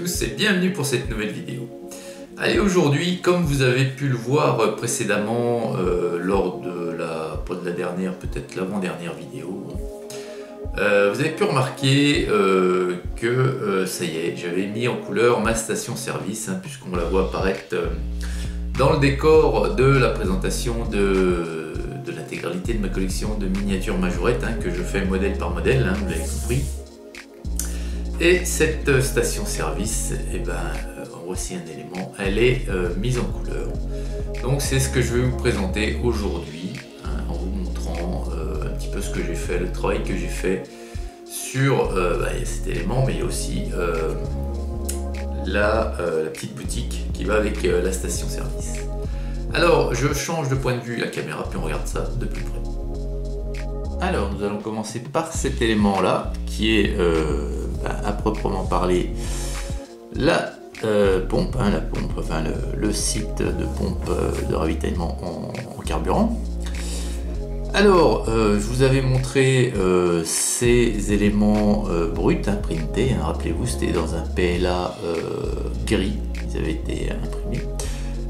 tous et bienvenue pour cette nouvelle vidéo. Allez, aujourd'hui, comme vous avez pu le voir précédemment lors de pas de la dernière, peut-être l'avant-dernière vidéo, vous avez pu remarquer que ça y est, j'avais mis en couleur ma station-service, puisqu'on la voit apparaître dans le décor de la présentation de l'intégralité de ma collection de miniatures majorettes, que je fais modèle par modèle, vous l'avez compris. Et cette station-service, voici un élément, elle est mise en couleur. Donc c'est ce que je vais vous présenter aujourd'hui, en vous montrant un petit peu ce que j'ai fait, le travail que j'ai fait sur il y a cet élément, mais il y a aussi la petite boutique qui va avec la station-service. Alors je change de point de vue la caméra, puis on regarde ça de plus près. Alors nous allons commencer par cet élément là, qui est à proprement parler la pompe, le site de pompe de ravitaillement en carburant. Alors, je vous avais montré ces éléments bruts, printés, rappelez-vous, c'était dans un PLA gris, ils avaient été imprimés.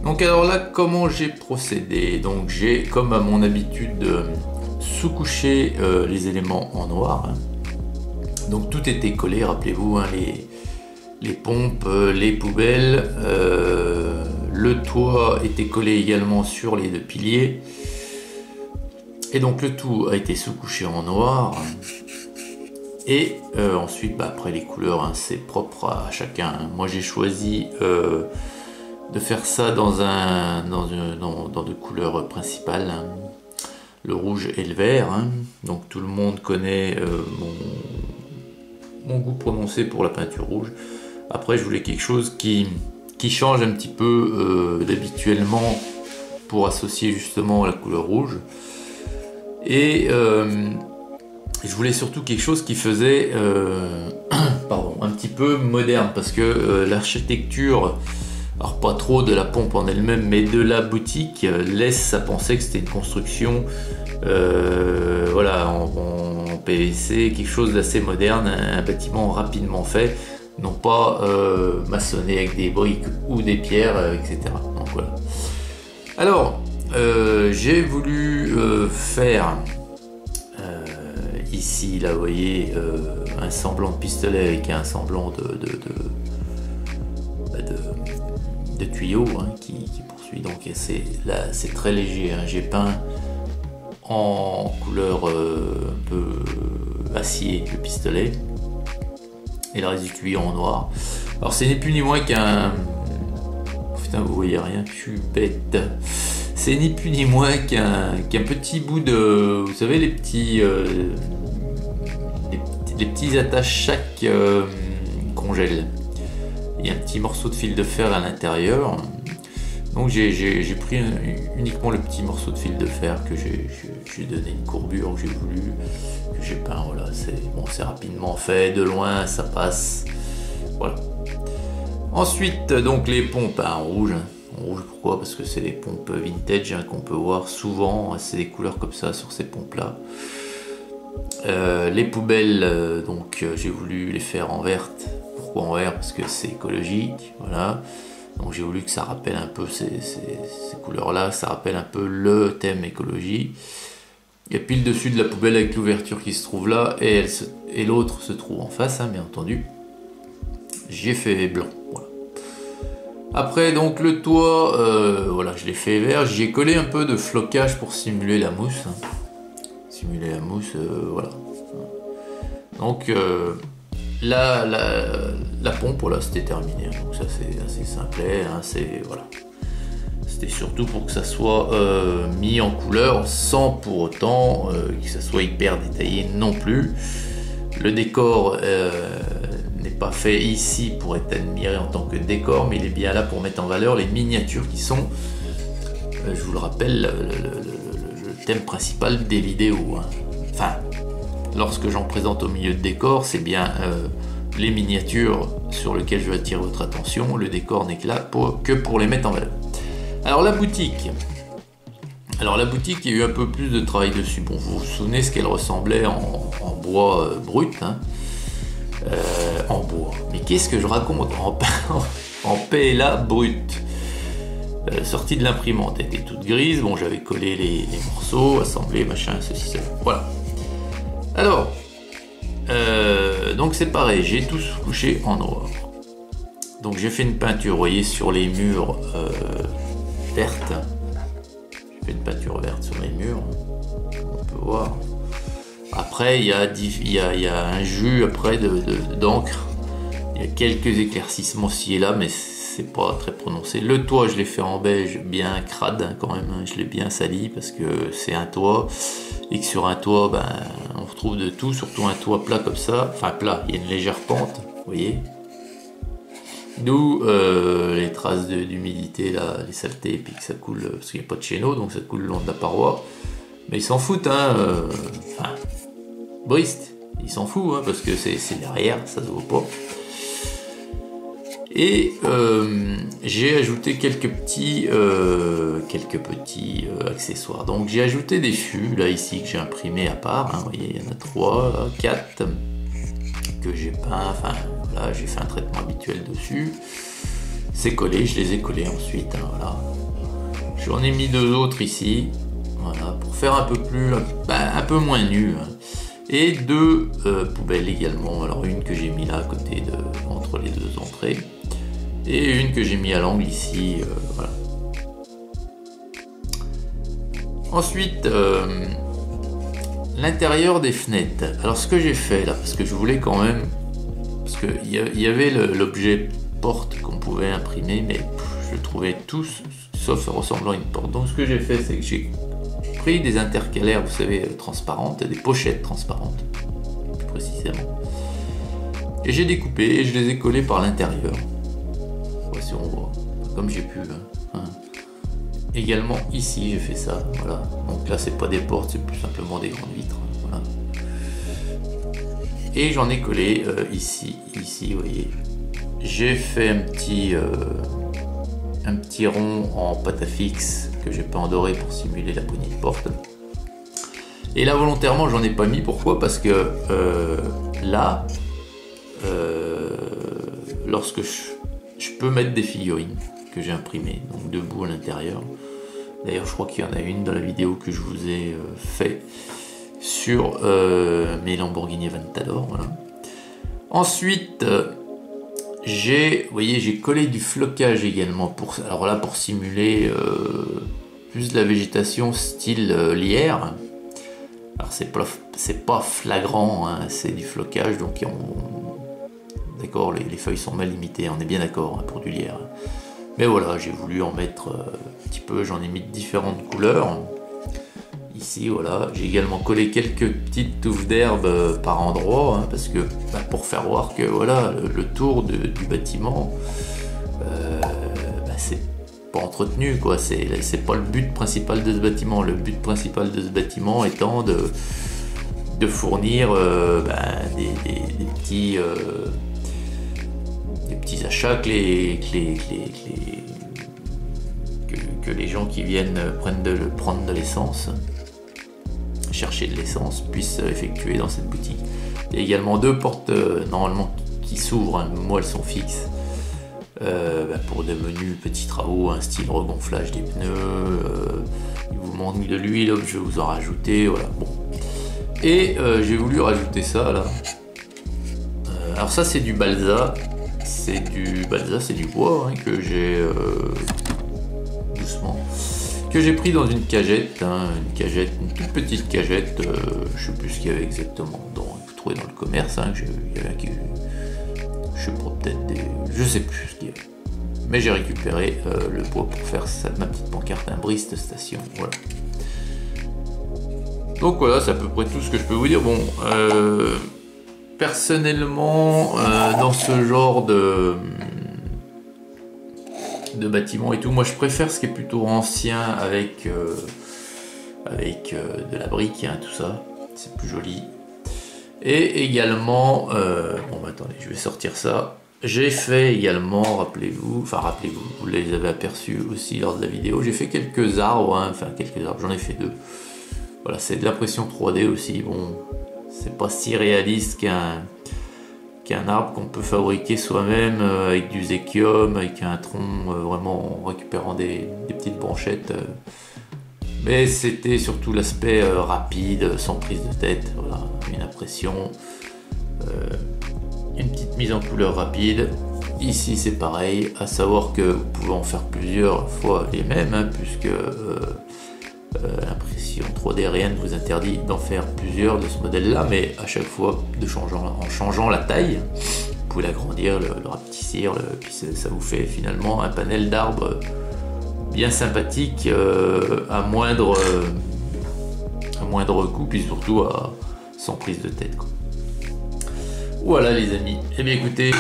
Donc alors là, comment j'ai procédé? Donc j'ai, comme à mon habitude, sous-couché les éléments en noir. Donc tout était collé, rappelez-vous, les pompes, les poubelles, le toit était collé également sur les deux piliers. Et donc le tout a été sous-couché en noir. Et ensuite, après les couleurs, c'est propre à chacun. Moi j'ai choisi de faire ça dans deux couleurs principales, le rouge et le vert. Donc tout le monde connaît mon goût prononcé pour la peinture rouge. Après je voulais quelque chose qui change un petit peu d'habituellement pour associer justement la couleur rouge. Et je voulais surtout quelque chose qui faisait un petit peu moderne, parce que l'architecture, alors pas trop de la pompe en elle-même, mais de la boutique laisse à penser que c'était une construction en PVC, quelque chose d'assez moderne, un bâtiment rapidement fait, non pas maçonné avec des briques ou des pierres, etc. Donc voilà. Alors j'ai voulu faire ici, là vous voyez, un semblant de pistolet avec un semblant de tuyau qui poursuit. Donc là c'est très léger, j'ai peint en couleur un peu acier le pistolet et le reste du tuyau en noir. Alors ce n'est plus ni moins qu'un... Putain, vous voyez rien, je suis bête. C'est ni plus ni moins qu'un petit bout de... Vous savez, les petits attaches chaque congèle. Il y a un petit morceau de fil de fer à l'intérieur. Donc j'ai pris uniquement le petit morceau de fil de fer que j'ai donné une courbure que j'ai voulu, que j'ai peint. Voilà, c'est rapidement fait, de loin ça passe. Voilà. Ensuite, donc les pompes en rouge. En rouge, pourquoi? Parce que c'est des pompes vintage qu'on peut voir souvent. C'est des couleurs comme ça sur ces pompes là. Les poubelles, j'ai voulu les faire en verte. Pourquoi en vert? Parce que c'est écologique. Voilà. Donc j'ai voulu que ça rappelle un peu ces couleurs-là, ça rappelle un peu le thème écologie. Et puis le dessus de la poubelle avec l'ouverture qui se trouve là, et l'autre se trouve en face, bien entendu. J'ai fait blanc. Voilà. Après donc le toit, je l'ai fait vert. J'y ai collé un peu de flocage pour simuler la mousse. Simuler la mousse, voilà. Donc la pompe, voilà, c'était terminé. Donc ça c'est assez simplet, voilà. C'était surtout pour que ça soit mis en couleur sans pour autant que ça soit hyper détaillé non plus. Le décor n'est pas fait ici pour être admiré en tant que décor, mais il est bien là pour mettre en valeur les miniatures qui sont, je vous le rappelle, le thème principal des vidéos. Enfin, lorsque j'en présente au milieu de décor, c'est bien les miniatures sur lesquelles je vais attirer votre attention. Le décor n'est que là que pour les mettre en valeur. Alors la boutique, il y a eu un peu plus de travail dessus. Bon, vous vous souvenez ce qu'elle ressemblait en bois brut. en bois. Mais qu'est-ce que je raconte en PLA brut, sortie de l'imprimante, elle était toute grise. Bon, j'avais collé les morceaux, assemblé, machin, ceci, cela. Voilà. Alors, donc c'est pareil, j'ai tous couché en noir. Donc j'ai fait une peinture, vous voyez, sur les murs vertes. J'ai fait une peinture verte sur les murs, on peut voir. Après, il y a un jus après d'encre. Il y a quelques éclaircissements ci et là, mais c'est pas très prononcé. Le toit, je l'ai fait en beige, bien crade hein, quand même. Hein. Je l'ai bien sali parce que c'est un toit. Et que sur un toit, ben, on retrouve de tout, surtout un toit plat comme ça. Enfin plat, il y a une légère pente, vous voyez. D'où les traces d'humidité, là, les saletés, et puis que ça coule, parce qu'il n'y a pas de chéneau, donc ça coule le long de la paroi. Mais ils s'en foutent, hein. Enfin, Brist, il s'en fout, hein, parce que c'est derrière, ça se voit pas. Et j'ai ajouté quelques petits accessoires. Donc j'ai ajouté des fûts, là ici, que j'ai imprimé à part. Hein, vous voyez, il y en a 3, 4 que j'ai peint. Enfin, voilà, j'ai fait un traitement habituel dessus. C'est collé, je les ai collés ensuite. Hein, voilà. J'en ai mis 2 autres ici. Voilà, pour faire un peu plus, un peu moins nu. Hein. Et 2 poubelles également. Alors une que j'ai mis là à côté entre les 2 entrées. Et une que j'ai mis à l'angle ici. Voilà. Ensuite, l'intérieur des fenêtres. Alors ce que j'ai fait là, parce que je voulais quand même, parce qu'il y avait l'objet porte qu'on pouvait imprimer, mais je le trouvais tous sauf ressemblant à une porte. Donc ce que j'ai fait, c'est que j'ai pris des intercalaires, vous savez, transparentes, des pochettes transparentes, plus précisément. Et j'ai découpé et je les ai collés par l'intérieur. Si on voit, comme j'ai pu. Hein. Également ici, j'ai fait ça. Voilà. Donc là, c'est pas des portes, c'est plus simplement des grandes vitres. Voilà. Et j'en ai collé ici, vous voyez. J'ai fait un petit rond en pâte à fixe que j'ai peint en doré pour simuler la poignée de porte. Et là, volontairement, j'en ai pas mis. Pourquoi? Parce que là, lorsque je peux mettre des figurines que j'ai imprimées, donc debout à l'intérieur. D'ailleurs, je crois qu'il y en a une dans la vidéo que je vous ai fait sur mes Lamborghini Aventador. Voilà. Ensuite, vous voyez, j'ai collé du flocage également alors là pour simuler plus de la végétation style lierre. Alors c'est pas flagrant, hein, c'est du flocage, donc d'accord, les feuilles sont mal limitées, on est bien d'accord hein, pour du lierre. Mais voilà, j'ai voulu en mettre un petit peu, j'en ai mis de différentes couleurs. Ici, voilà, j'ai également collé quelques petites touffes d'herbe par endroits, hein, parce que pour faire voir que voilà, le tour du bâtiment, c'est pas entretenu, quoi. C'est pas le but principal de ce bâtiment. Le but principal de ce bâtiment étant de fournir des petits achats que les gens qui viennent prendre de l'essence, chercher de l'essence, puissent effectuer dans cette boutique. Il y a également 2 portes normalement qui s'ouvrent, hein, moi elles sont fixes, pour de menus petits travaux, un style regonflage des pneus, il vous manque de l'huile, je vais vous en rajouter, voilà. Bon. Et j'ai voulu rajouter ça là. Alors ça c'est du balsa, c'est du bois hein, que j'ai que j'ai pris dans une cagette, hein, une toute petite cagette, je sais plus ce qu'il y avait exactement dedans, vous trouvez dans le commerce, hein, je sais pas, peut-être je sais plus ce qu'il y avait. Mais j'ai récupéré le bois pour faire ça, ma petite pancarte, un Brist station, voilà. Donc voilà, c'est à peu près tout ce que je peux vous dire. Bon, personnellement, dans ce genre de bâtiment et tout, moi je préfère ce qui est plutôt ancien avec de la brique, hein, tout ça, c'est plus joli. Et également, attendez, je vais sortir ça. J'ai fait également, rappelez-vous, vous les avez aperçus aussi lors de la vidéo, j'ai fait quelques arbres, hein, j'en ai fait 2. Voilà, c'est de l'impression 3D aussi, bon, c'est pas si réaliste qui est un arbre qu'on peut fabriquer soi-même avec du zéchium, avec un tronc, vraiment en récupérant des petites branchettes. Mais c'était surtout l'aspect rapide, sans prise de tête, voilà, une impression, une petite mise en couleur rapide. Ici c'est pareil, à savoir que vous pouvez en faire plusieurs fois les mêmes, hein, puisque l'impression 3D aérienne vous interdit d'en faire plusieurs de ce modèle là, mais à chaque fois en changeant la taille, vous pouvez l'agrandir, le rapetissir, puis ça vous fait finalement un panel d'arbres bien sympathique, à moindre coût, puis surtout sans prise de tête, quoi. Voilà les amis, et bien écoutez,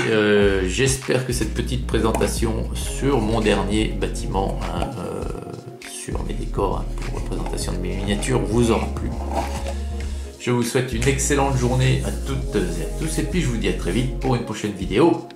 j'espère que cette petite présentation sur mon dernier bâtiment, hein, sur mes décors, hein, pour la présentation de mes miniatures, vous aura plu. Je vous souhaite une excellente journée à toutes et à tous, et puis je vous dis à très vite pour une prochaine vidéo.